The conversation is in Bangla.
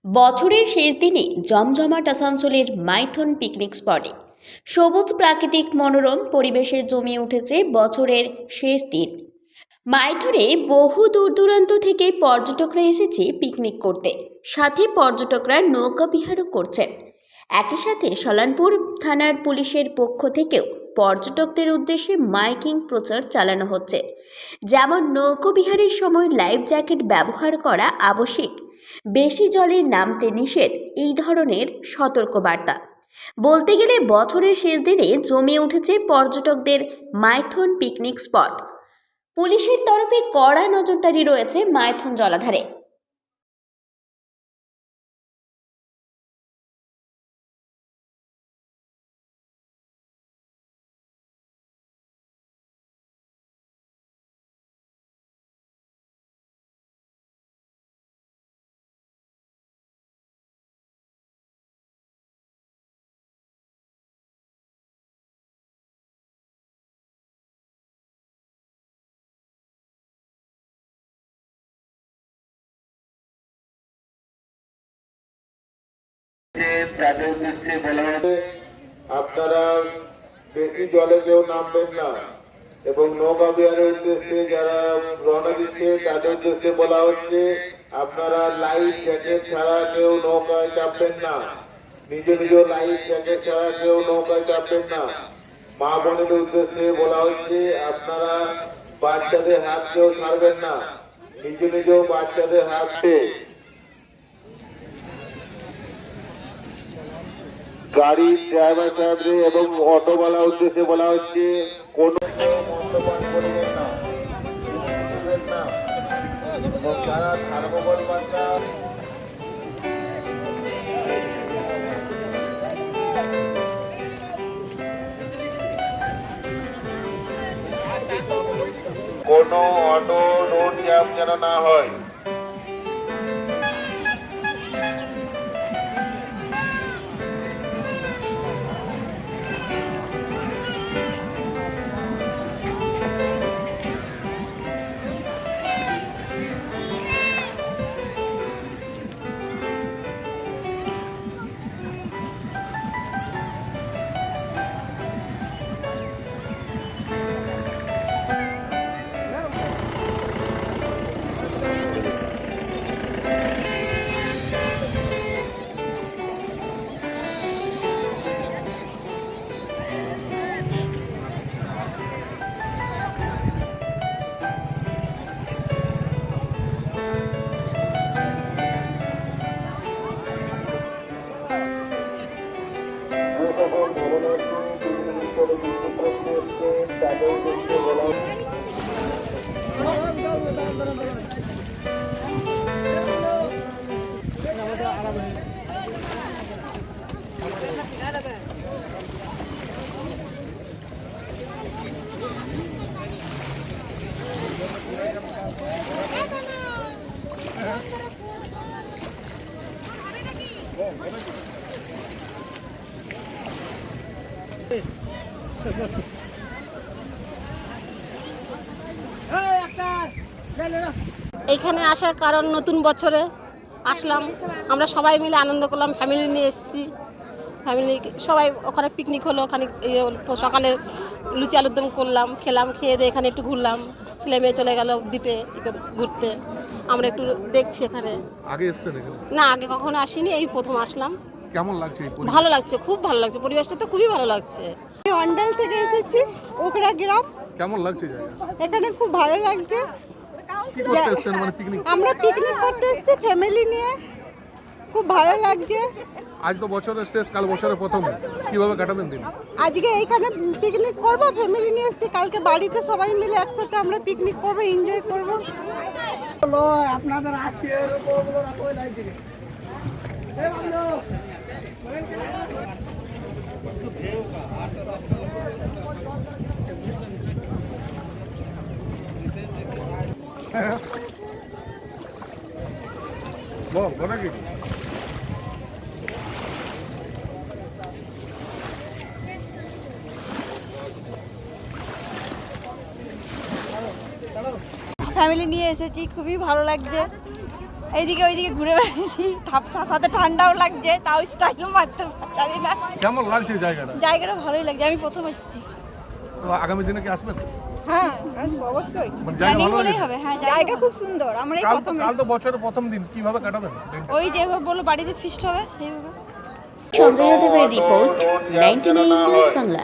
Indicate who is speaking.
Speaker 1: বছরের শেষ দিনে জমজমাট আসানসোলের মাইথন পিকনিক স্পটে সবুজ প্রাকৃতিক মনোরম পরিবেশে জমিয়ে উঠেছে বছরের শেষ দিন। মাইথনে বহু দূর দূরান্ত থেকে পর্যটকরা এসেছে পিকনিক করতে, সাথে পর্যটকরা নৌকা বিহারও করছেন। একই সাথে সলানপুর থানার পুলিশের পক্ষ থেকেও পর্যটকদের উদ্দেশ্যে মাইকিং প্রচার চালানো হচ্ছে, যেমন নৌকা বিহারের সময় লাইফ জ্যাকেট ব্যবহার করা আবশ্যিক, বেশি জলে নামতে নিষেধ, এই ধরনের সতর্কবার্তা। বলতে গেলে বছরের শেষ দিনে জমিয়ে উঠেছে পর্যটকদের মাইথন পিকনিক স্পট। পুলিশের তরফে কড়া নজরদারি রয়েছে মাইথন জলাধারে।
Speaker 2: তাদের উদ্দেশ্যে বলা হবে, আপনারা বেশি জলে কেউ নামবেন না। এবং নৌকা বিহারের উদ্দেশ্যে যারা রওনা দিচ্ছে তাদের উদ্দেশ্যে বলা হচ্ছে, আপনারা লাইফ জ্যাকেট ছাড়া কেউ নৌকায় চাপবেন না। নিজ নিজ লাইফ জ্যাকেট ছাড়া কেউ নৌকায় চাপবেন না। মা বোনের উদ্দেশ্যে বলা হচ্ছে, আপনারা বাচ্চাদের হাত কেউ ছাড়বেন না। নিজ নিজ বাচ্চাদের হাতে গাড়ির ড্রাইভার সাহেবদের এবং অটোওয়ালা উদ্দেশ্যে বলা হচ্ছে, কোন মদ্যপান করবেন না, এবং যারা থার্মোকল বাচ্চা কোন অটো রোড জ্যাম যেন না হয়।
Speaker 3: এইখানে আসার কারণ নতুন বছরে আসলাম, আমরা সবাই মিলে আনন্দ করলাম, ফ্যামিলি নিয়ে এসেছি। ফ্যামিলি সবাই ওখানে পিকনিক হলো, ওখানে সকালে লুচি আলুর দম করলাম, খেলাম, খেয়ে দিয়ে এখানে একটু ঘুরলাম। ছেলে মেয়ে চলে গেল দ্বীপে ঘুরতে, আমরা একটু দেখছি এখানে।
Speaker 4: আগে এসেছেন এখানে?
Speaker 3: না, আগে কখনো আসিনি, এই প্রথম আসলাম।
Speaker 4: কেমন লাগছে?
Speaker 3: ভালো লাগছে, খুব ভালো লাগছে, পরিবেশটা তো খুবই ভালো লাগছে।
Speaker 5: আমি অন্ডাল থেকে এসেছি, ওকরা গ্রাম।
Speaker 4: কেমন লাগছে জায়গা?
Speaker 5: এখানে খুব ভালো লাগছে।
Speaker 4: কি করতে এসেছেন? মানে পিকনিক?
Speaker 5: আমরা পিকনিক করতে এসেছি ফ্যামিলি নিয়ে, খুব ভালো লাগছে।
Speaker 4: আজ তো বছরের শেষ, কাল বছরের প্রথম, কিভাবে কাটাবেন দিন?
Speaker 5: আজকে এইখানে পিকনিক করব, ফ্যামিলি নিয়ে এসেছি। কালকে বাড়িতে সবাই মিলে একসাথে আমরা পিকনিক করব, এনজয় করব। আপনাদের
Speaker 4: বল বলে কি
Speaker 5: ফ্যামিলি নিয়ে এসেছি, খুবই ভালো লাগছে।
Speaker 6: এইদিকে ওইদিকে ঘুরে বেড়াচ্ছি, সাথে ঠান্ডাও লাগছে, তাও স্টাইল মারতে পারি না।
Speaker 4: কেমন লাগছে জায়গাটা?
Speaker 6: জায়গাটা ভালোই লাগছে, আমি প্রথম এসেছি।
Speaker 4: তো আগামী দিনে কি আসবেন?
Speaker 5: হ্যাঁ অবশ্যই,
Speaker 4: মানে জায়গা
Speaker 6: প্ল্যানিং
Speaker 4: ভালো
Speaker 6: হলেই
Speaker 4: লাগছে?
Speaker 6: হবে। হ্যাঁ,
Speaker 5: জায়গা খুব সুন্দর। আমরা এই প্রথম
Speaker 4: কাল তো বছরের প্রথম দিন, কিভাবে কাটাবেন দিনটা?
Speaker 6: ওই যেভাবে বললো বাড়িতে ফিস্ট হবে সেইভাবে।
Speaker 1: সঞ্জয় দেবের রিপোর্ট 99 নিউজ বাংলা।